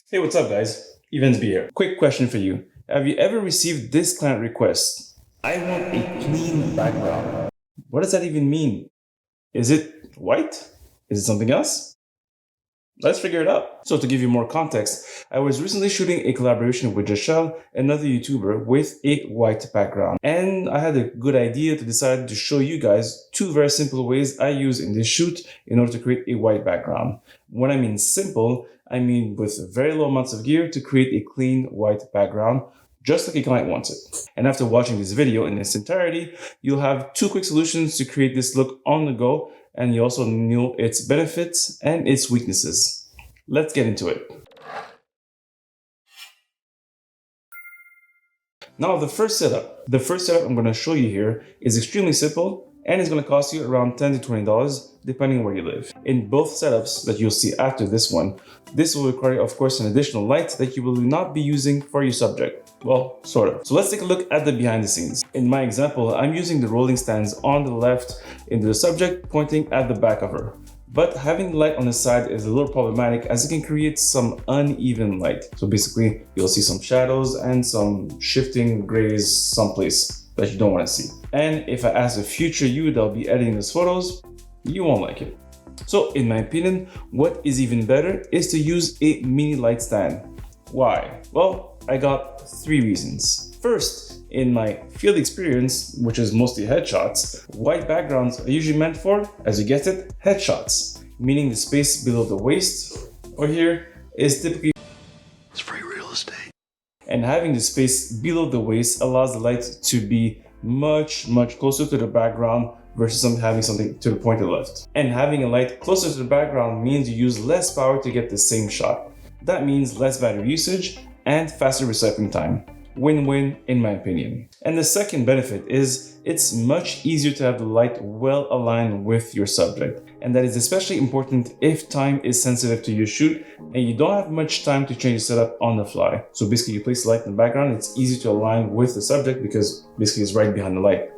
Hey, what's up, guys? Yvens B here. Quick question for you. Have you ever received this client request? I want a clean background. What does that even mean? Is it white? Is it something else? Let's figure it out. So to give you more context, I was recently shooting a collaboration with Jashel, another YouTuber with a white background. And I had a good idea to decide to show you guys two very simple ways I use in this shoot in order to create a white background. When I mean simple, I mean with very low amounts of gear to create a clean white background, just like a client wants it. And after watching this video in its entirety, you'll have two quick solutions to create this look on the go, and you also know its benefits and its weaknesses. Let's get into it. Now the first setup I'm going to show you here is extremely simple and it's going to cost you around $10 to $20 depending where you live. In both setups that you'll see after this one, this will require, of course, an additional light that you will not be using for your subject. Well, sort of. So let's take a look at the behind the scenes. In my example, I'm using the rolling stands on the left into the subject pointing at the back of her. But having light on the side is a little problematic as it can create some uneven light. So basically, you'll see some shadows and some shifting grays someplace that you don't want to see. And if I ask a future you that'll be editing these photos, you won't like it. So in my opinion, what is even better is to use a mini light stand. Why? Well, I got three reasons. First, in my field experience, which is mostly headshots, white backgrounds are usually meant for, as you guessed it, headshots, meaning the space below the waist, or here, is typically it's free real estate. And having the space below the waist allows the light to be much closer to the background versus having something to the point of the left. And having a light closer to the background means you use less power to get the same shot. That means less battery usage and faster recycling time. Win-win in my opinion. And the second benefit is it's much easier to have the light well aligned with your subject. And that is especially important if time is sensitive to your shoot and you don't have much time to change the setup on the fly. So basically you place the light in the background, it's easy to align with the subject because basically it's right behind the light.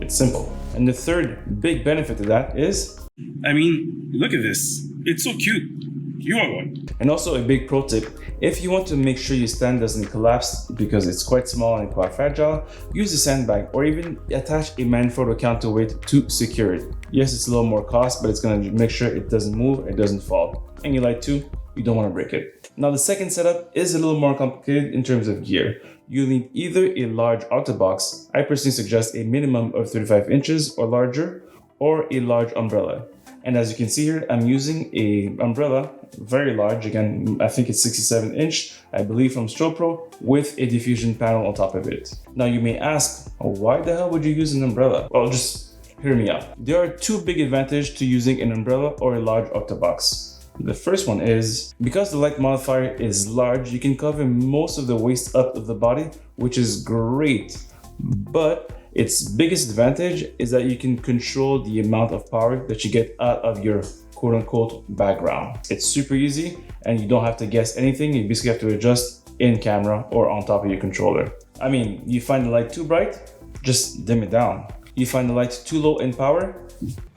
It's simple. And the third big benefit to that is, I mean, look at this. It's so cute. You want one. And also a big pro tip, if you want to make sure your stand doesn't collapse because it's quite small and quite fragile, use a sandbag or even attach a Manfrotto counterweight to secure it. Yes, it's a little more cost, but it's going to make sure it doesn't move, it doesn't fall. And your light too, you don't want to break it. Now the second setup is a little more complicated in terms of gear. You'll need either a large octabox, I personally suggest a minimum of 35 inches or larger, or a large umbrella. And as you can see here, I'm using a umbrella, very large, again, I think it's 67 inch, I believe from Strobe Pro, with a diffusion panel on top of it. Now you may ask, why the hell would you use an umbrella? Well, just hear me out. There are two big advantages to using an umbrella or a large octabox. The first one is, because the light modifier is large, you can cover most of the waist up of the body, which is great. But its biggest advantage is that you can control the amount of power that you get out of your quote-unquote background. It's super easy and you don't have to guess anything. You basically have to adjust in camera or on top of your controller. I mean, you find the light too bright, just dim it down. You find the light too low in power,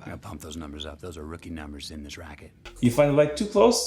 I gotta pump those numbers up. Those are rookie numbers in this racket. you find the light too close.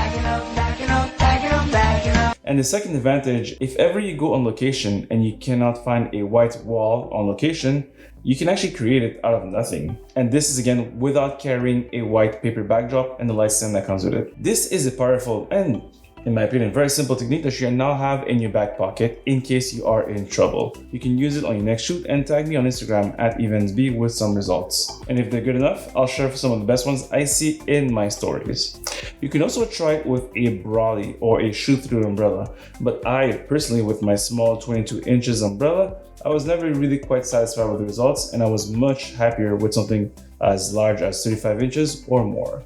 And the second advantage, if ever you go on location and you cannot find a white wall on location, you can actually create it out of nothing. And this is again without carrying a white paper backdrop and the light stand that comes with it. This is a powerful and, in my opinion, very simple technique that you now have in your back pocket in case you are in trouble. You can use it on your next shoot and tag me on Instagram at YvensB with some results. And if they're good enough, I'll share some of the best ones I see in my stories. You can also try it with a brolly or a shoot-through umbrella, but I personally, with my small 22 inches umbrella, I was never really quite satisfied with the results and I was much happier with something as large as 35 inches or more.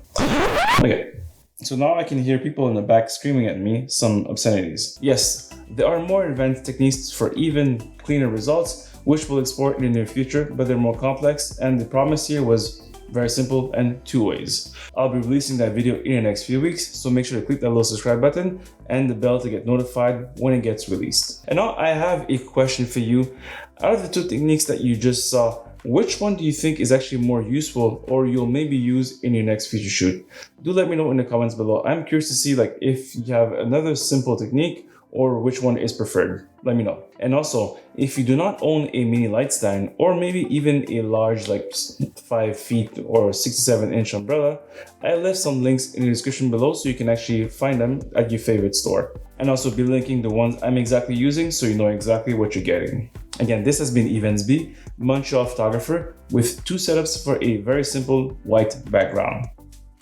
Okay. So now I can hear people in the back screaming at me some obscenities. Yes, there are more advanced techniques for even cleaner results, which we'll explore in the near future, but they're more complex, and the promise here was very simple and two ways. I'll be releasing that video in the next few weeks, so make sure to click that little subscribe button and the bell to get notified when it gets released. And now I have a question for you. Out of the two techniques that you just saw, Which one do you think is actually more useful or you'll maybe use in your next feature shoot? Do let me know in the comments below. I'm curious to see like if you have another simple technique or which one is preferred. Let me know. And also, if you do not own a mini light stand or maybe even a large like 5 feet or 67-inch umbrella, I left some links in the description below so you can actually find them at your favorite store. And also be linking the ones I'm exactly using so you know exactly what you're getting. Again, this has been Yvens B, Montreal photographer, with 2 setups for a very simple white background.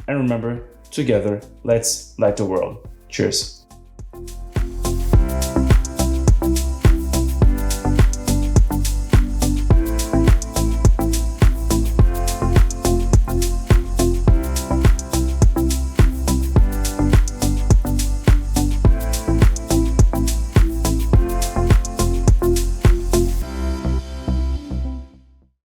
And remember, together, let's light the world. Cheers.